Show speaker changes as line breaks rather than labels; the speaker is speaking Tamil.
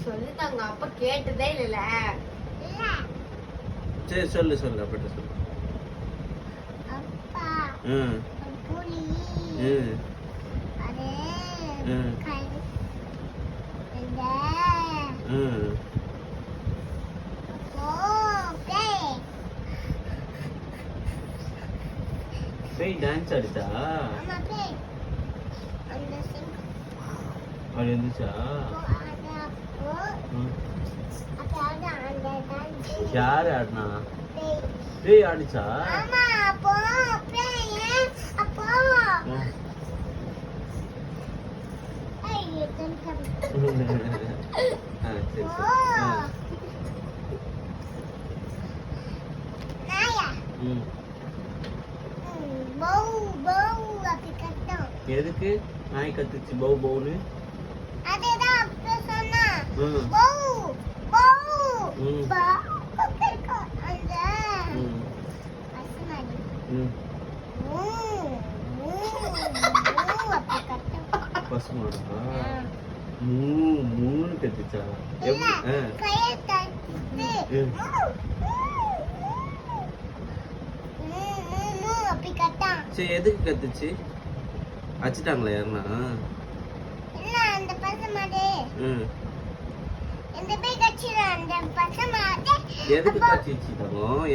சொல்லிட்டாங்க அப்ப கேட்டதே இல்ல.
சரி சொல்லு சொல்லு அப்படி சொல்லு.
அப்பா
ம்
புலி
ம்
அது
ம்
இந்த
ம் பேய் டான்ஸ் ஆடிச்சா?
அம்மா பேய் அந்த சிங்கம்
அது இருந்துச்சா?
அது அப்போ
ம்.
அப்போ அந்த டான்ஸ்
யாரு ஆடினா?
பேய்
பேய் ஆடிச்சா?
ஆமா அப்போ பேய் அப்போ
ம்.
ஐயோ தன்கம்
சரி
ஓ
சரி.
நாயா
ம்.
பௌ பௌ அப்படி கட்டும்
எதுக்கு நாய் கத்துச்சு பவு பவுன்னு?
அதுதான் அப்ப சொன்னா
ம்.
பௌ பௌ
ம்.
பௌ கட்டும் அந்த
ம்.
பசுமாடி
ம்.
அப்படி கட்டும்
பசுமாடா? மூ மூணு கத்துச்சா?
இல்ல
எப்படி?
கையை தட்டிட்டு
ம்.
அப்படி கட்டான்
சரி எதுக்கு கத்துச்சு? அடிச்சிட்டாங்களா யாருன்னா?
இல்ல அந்த பசுமாடு
ம்.
இந்த பேய் கட்சியில அந்த பசுமாடு
எதுக்கு கத்திச்சுட்டாங்க? எதுக்கு